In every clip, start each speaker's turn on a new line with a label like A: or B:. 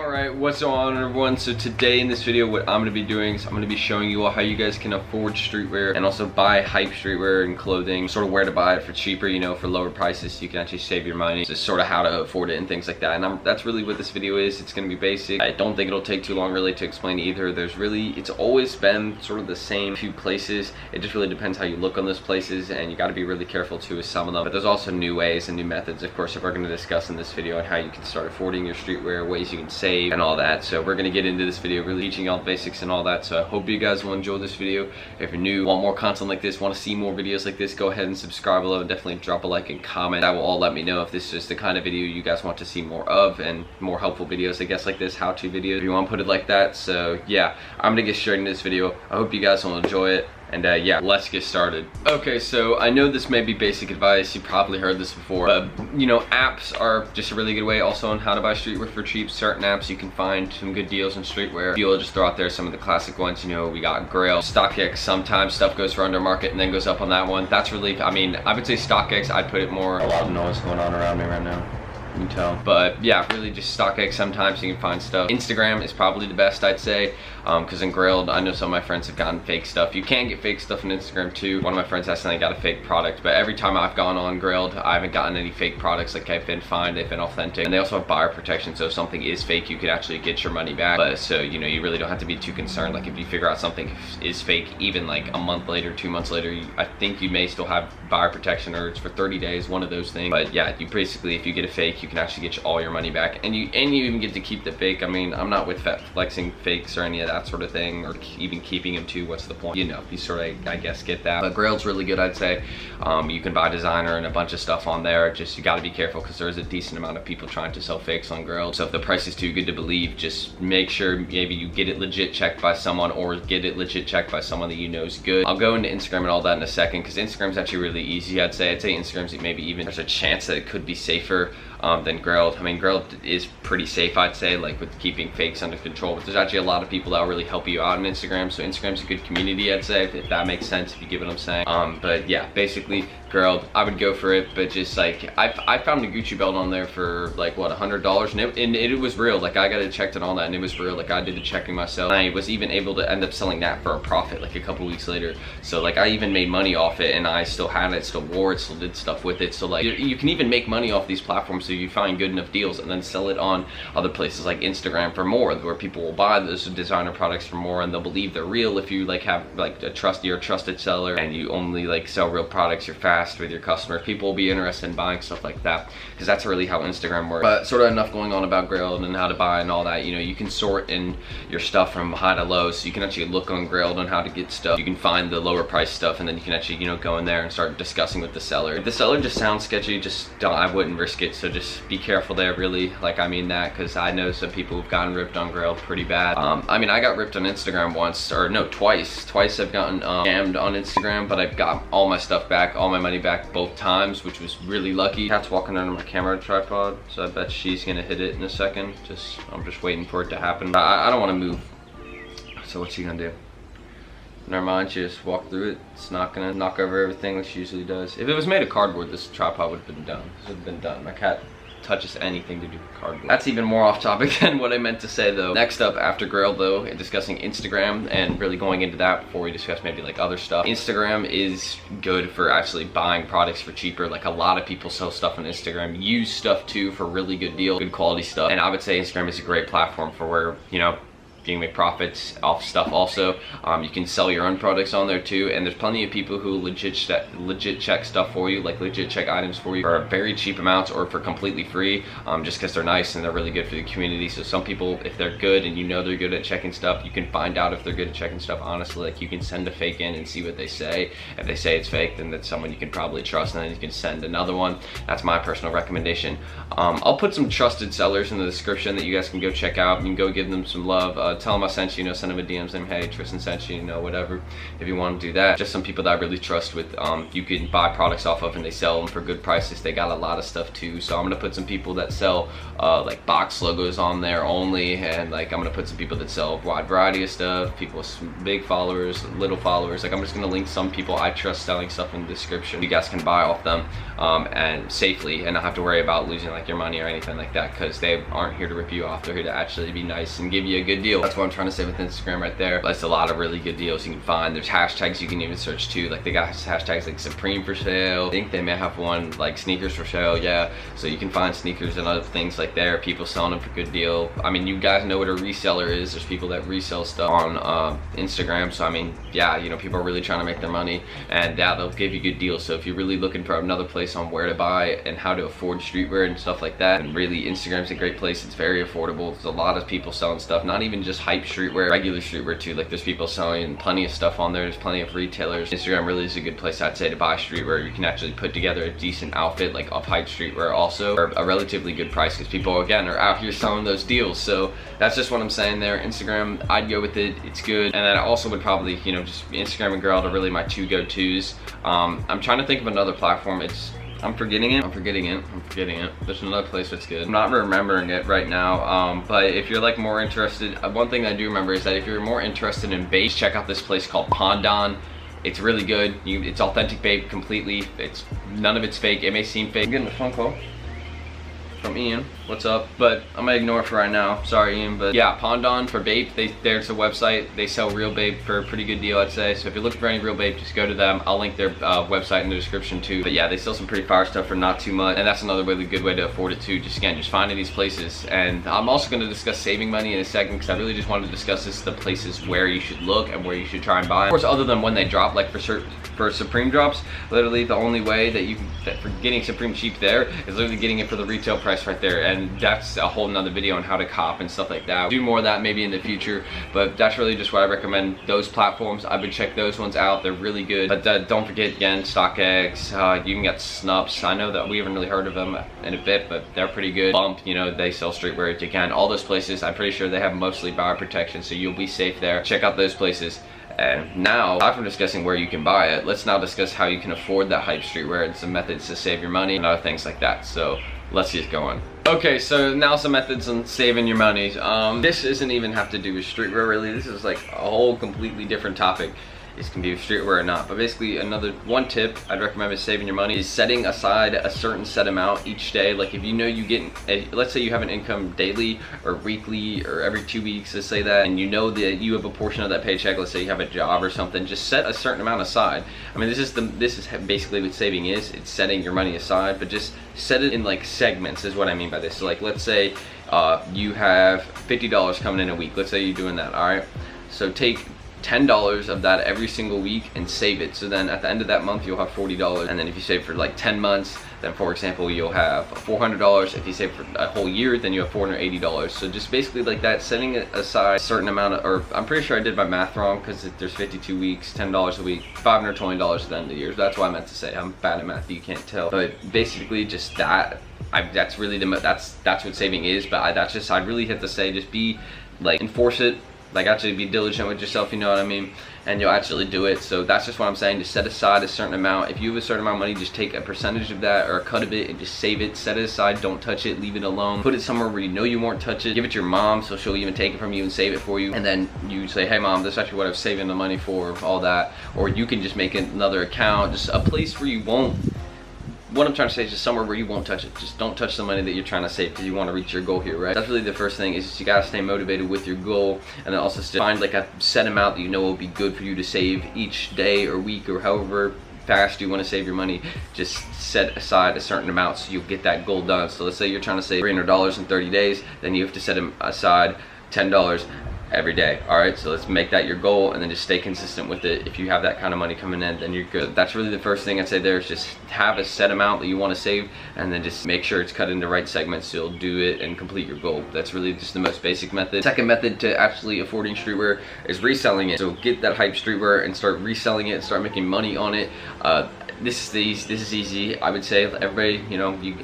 A: Alright, what's going on everyone? So today in this video what I'm going to be doing is I'm going to be showing you all how you guys can afford streetwear and also buy hype streetwear and clothing, sort of where to buy it for cheaper, you know, for lower prices so you can actually save your money. Just sort of how to afford it and things like that. And that's really what this video is. It's going to be basic. I don't think it'll take too long really to explain either. It's always been sort of the same few places. It just really depends how you look on those places, and you got to be really careful too with some of them. But there's also new ways and new methods, of course, that we're going to discuss in this video on how you can start affording your streetwear, ways you can save and all that. So we're gonna get into this video really teaching y'all the basics and all that. So I hope you guys will enjoy this video. If you're new, want more content like this, want to see more videos like this, go ahead and subscribe below and definitely drop a like and comment. That will all let me know if this is the kind of video you guys want to see more of, and more helpful videos I guess like this, how-to videos if you want to put it like that. So yeah, I'm gonna get straight into this video. I hope you guys will enjoy it. And yeah, let's get started. Okay, so I know this may be basic advice, you probably heard this before, but you know, apps are just a really good way also on how to buy streetwear for cheap. Certain apps you can find some good deals in streetwear. You'll just throw out there some of the classic ones, you know, we got Grail, StockX, sometimes stuff goes for under market and then goes up on that one. That's really, I mean, I would say StockX, I'd put it more, a lot of noise going on around me right now. You can tell. But yeah, really just StockX, sometimes you can find stuff. Instagram is probably the best, I'd say, because in Grailed, I know some of my friends have gotten fake stuff. You can get fake stuff on Instagram too. One of my friends accidentally got a fake product, but every time I've gone on Grailed, I haven't gotten any fake products. Like, I've been fine, they've been authentic, and they also have buyer protection, so if something is fake, you can actually get your money back. But so, you know, you really don't have to be too concerned. Like, if you figure out something is fake, even like a month later, 2 months later, I think you may still have buyer protection, or it's for 30 days, one of those things. But yeah, you basically, if you get a fake, you can actually get all your money back, and you even get to keep the fake. I mean, I'm not with flexing fakes or any of that sort of thing, or even keeping them too. What's the point? You know, you sort of, I guess, get that. But Grailed's really good, I'd say. You can buy designer and a bunch of stuff on there. Just, you got to be careful because there's a decent amount of people trying to sell fakes on Grailed. So if the price is too good to believe, just make sure maybe you get it legit checked by someone, or get it legit checked by someone that you know is good. I'll go into Instagram and all that in a second, because Instagram's actually really easy. I'd say Instagram's maybe even, there's a chance that it could be safer than Grailed. I mean, Grailed is pretty safe, I'd say, like with keeping fakes under control, but there's actually a lot of people that will really help you out on Instagram. So Instagram's a good community, I'd say, if that makes sense, if you get what I'm saying. But yeah, basically Grailed, I would go for it. But just like, I found a Gucci belt on there for like what, $100, and it was real. Like, I got it checked and all that, and it was real. Like, I did the checking myself, and I was even able to end up selling that for a profit like a couple weeks later. So like, I even made money off it, and I still had it, still wore it, still did stuff with it. So like, you can even make money off these platforms, so you find good enough deals and then sell it on other places like Instagram for more, where people will buy those designer products for more, and they'll believe they're real if you like have like you're a trusted seller, and you only like sell real products, you're fast with your customers. People will be interested in buying stuff like that, because that's really how Instagram works. But sort of enough going on about Grailed and how to buy and all that. You know, you can sort in your stuff from high to low, so you can actually look on Grailed on how to get stuff. You can find the lower price stuff, and then you can actually, you know, go in there and start discussing with the seller. If the seller just sounds sketchy, just don't, I wouldn't risk it. So just be careful there, really. Like, I mean that, because I know some people who've gotten ripped on Grailed pretty bad. I mean, I got ripped on Instagram once, or no, twice I've gotten scammed on Instagram, but I've got all my stuff back, all my money back both times, which was really lucky. Cat's walking under my camera tripod, so I bet she's gonna hit it in a second. I'm just waiting for it to happen. I don't want to move, so what's she gonna do? Never mind, she just walked through it. It's not gonna knock over everything like she usually does. If it was made of cardboard, this tripod would have been done. This would have been done. My cat touches anything to do with cardboard. That's even more off topic than what I meant to say though. Next up after Grailed though, and discussing Instagram, and really going into that before we discuss maybe like other stuff. Instagram is good for actually buying products for cheaper. Like, a lot of people sell stuff on Instagram, use stuff too for really good deals, good quality stuff. And I would say Instagram is a great platform for where, you know, you can make profits off stuff also. You can sell your own products on there too, and there's plenty of people who legit check stuff for you, like legit check items for you for very cheap amounts or for completely free, just because they're nice and they're really good for the community. So some people, if they're good and you know they're good at checking stuff, you can find out if they're good at checking stuff honestly. Like, you can send a fake in and see what they say. If they say it's fake, then that's someone you can probably trust, and then you can send another one. That's my personal recommendation. I'll put some trusted sellers in the description that you guys can go check out. You can go give them some love. tell them I sent you, send them a DM saying, hey, Tristan sent you, whatever, if you want to do that. Just some people that I really trust with, you can buy products off of and they sell them for good prices. They got a lot of stuff too, so I'm gonna put some people that sell like box logos on there only, and like I'm gonna put some people that sell a wide variety of stuff, people with big followers, little followers. Like I'm just gonna link some people I trust selling stuff in the description. You guys can buy off them and safely, and not have to worry about losing like your money or anything like that, because they aren't here to rip you off. They're here to actually be nice and give you a good deal. That's what I'm trying to say with Instagram right there. That's a lot of really good deals you can find. There's hashtags you can even search too. Like they got hashtags like Supreme for sale. I think they may have one like sneakers for sale. Yeah, so you can find sneakers and other things like there. People selling them for good deal. I mean, you guys know what a reseller is. There's people that resell stuff on Instagram. So I mean, yeah, people are really trying to make their money, and yeah, they'll give you good deals. So if you're really looking for another place on where to buy and how to afford streetwear and stuff like that, and really Instagram's a great place. It's very affordable. There's a lot of people selling stuff, not even just hype streetwear, regular streetwear too. Like there's people selling plenty of stuff on there. There's plenty of retailers. Instagram really is a good place, I'd say, to buy streetwear. You can actually put together a decent outfit like of hype streetwear also for a relatively good price, because people again are out here selling those deals. So that's just what I'm saying there. Instagram, I'd go with it. It's good. And then I also would probably, just Instagram and Geralt are really my two go-tos. I'm trying to think of another platform. I'm forgetting it. There's another place that's good. I'm not remembering it right now, but if you're like more interested, one thing I do remember is that if you're more interested in bait, check out this place called Pondon. It's really good. It's authentic bait completely. None of it's fake. It may seem fake. I'm getting a phone call from Ian. What's up? But I'm gonna ignore it for right now. Sorry, Ian. But yeah, Pondon for babe. There's a website. They sell real babe for a pretty good deal, I'd say. So if you're looking for any real babe, just go to them. I'll link their website in the description too. But yeah, they sell some pretty fire stuff for not too much, and that's another really good way to afford it too. Just finding these places. And I'm also going to discuss saving money in a second, because I really just wanted to discuss the places where you should look and where you should try and buy. Of course, other than when they drop, like for Supreme drops, literally the only way that for getting Supreme cheap there is literally getting it for the retail price right there. And that's a whole nother video on how to cop and stuff like that. I'll do more of that maybe in the future, but that's really just what I recommend. Those platforms, I would check those ones out. They're really good. But don't forget, again, StockX, you can get Snups. I know that we haven't really heard of them in a bit, but they're pretty good. Bump, they sell streetwear. Again, all those places, I'm pretty sure they have mostly buyer protection, so you'll be safe there. Check out those places. And now, after discussing where you can buy it, let's now discuss how you can afford that hype streetwear and some methods to save your money and other things like that. So let's get going. Okay, so now some methods on saving your money. This doesn't even have to do with streetwear really. This is like a whole completely different topic. This can be streetwear or not, but basically one tip I'd recommend is saving your money is setting aside a certain set amount each day. Like if you get, let's say you have an income daily or weekly or every 2 weeks, let's say that, and that you have a portion of that paycheck, let's say you have a job or something, just set a certain amount aside. I mean, this is basically what saving is. It's setting your money aside, but just set it in like segments is what I mean by this. So like let's say you have $50 coming in a week. Let's say you're doing that, all right? So take $10 of that every single week and save it. So then at the end of that month you'll have $40, and then if you save for like 10 months, then for example you'll have $400. If you save for a whole year, then you have $480. So just basically like that, setting aside a certain amount of, or I'm pretty sure I did my math wrong, because there's 52 weeks, $10 a week, $520 at the end of the year. That's what I meant to say. I'm bad at math, you can't tell, but basically just that. That's really that's what saving is. But I'd really have to say, just be like, enforce it. Like actually be diligent with yourself, you know what I mean? And you'll actually do it. So that's just what I'm saying. Just set aside a certain amount. If you have a certain amount of money, just take a percentage of that or a cut of it and just save it. Set it aside. Don't touch it. Leave it alone. Put it somewhere where you know you won't touch it. Give it to your mom, so she'll even take it from you and save it for you. And then you say, hey mom, this is actually what I was saving the money for, all that. Or you can just make another account. Just a place where you won't. What I'm trying to say is just somewhere where you won't touch it. Just don't touch the money that you're trying to save, because you want to reach your goal here, right? That's really the first thing, is just you gotta stay motivated with your goal, and then also find like a set amount that you know will be good for you to save each day or week or however fast you want to save your money. Just set aside a certain amount so you'll get that goal done. So let's say you're trying to save $300 in 30 days, then you have to set aside $10 every day. All right, so let's make that your goal, and then just stay consistent with it. If you have that kind of money coming in, then you're good. That's really the first thing I'd say there, is just have a set amount that you want to save, and then just make sure it's cut into right segments so you'll do it and complete your goal. That's really just the most basic method. Second method to actually affording streetwear is reselling it. So get that hype streetwear and start reselling it and start making money on it. This is easy. I would say everybody,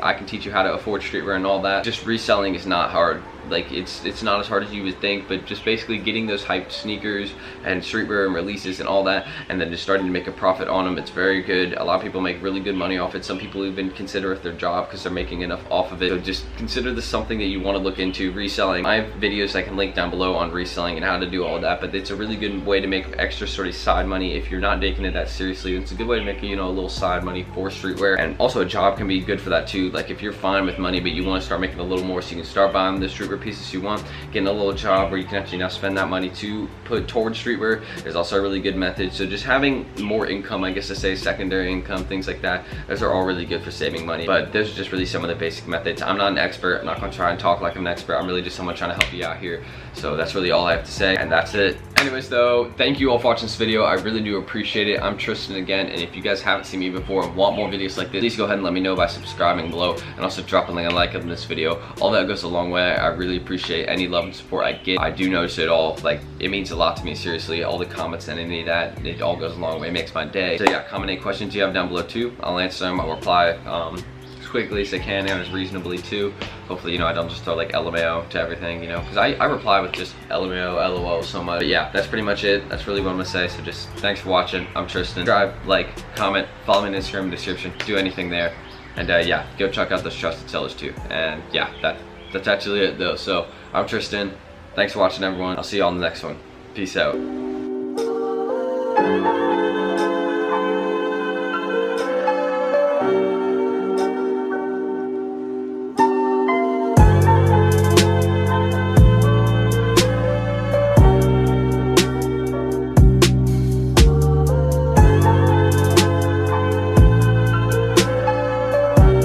A: I can teach you how to afford streetwear and all that. Just reselling is not hard. Like it's not as hard as you would think, but just basically getting those hyped sneakers and streetwear and releases and all that, and then just starting to make a profit on them. It's very good. A lot of people make really good money off it. Some people even consider it their job because they're making enough off of it. So just consider this something that you want to look into. Reselling, I have videos I can link down below on reselling and how to do all that, but it's a really good way to make extra sort of side money if you're not taking it that seriously. It's a good way to make, you know, a little side money for streetwear. And also a job can be good for that too. Like if you're fine with money but you want to start making a little more, so you can start buying the streetwear pieces you want, getting a little job where you can actually now spend that money to put towards streetwear is also a really good method. So just having more income, I guess to say, secondary income, things like that, those are all really good for saving money. But those are just really some of the basic methods. I'm not an expert. I'm not going to try and talk like I'm an expert. I'm really just someone trying to help you out here. So that's really all I have to say, and that's it. Anyways though, thank you all for watching this video. I really do appreciate it. I'm Tristan again, and if you guys haven't seen me before and want more videos like this, please go ahead and let me know by subscribing below, and also dropping a like on this video. All that goes a long way. I really appreciate any love and support I get. I do notice it all. Like, it means a lot to me, seriously. All the comments and any of that, it all goes a long way. It makes my day. So yeah, comment any questions you have down below too. I'll answer them. I'll reply as quickly as I can and as reasonably too. Hopefully, you know, I don't just throw like LMAO to everything, you know, because I reply with just LMAO, LOL so much. But yeah, that's pretty much it. That's really what I'm gonna say. So just thanks for watching. I'm Tristan. Subscribe, like, comment, follow me on Instagram in the description. Do anything there. And yeah, go check out those trusted sellers too. And yeah, that's actually it though. So I'm Tristan. Thanks for watching, everyone. I'll see you all in the next one. Peace out.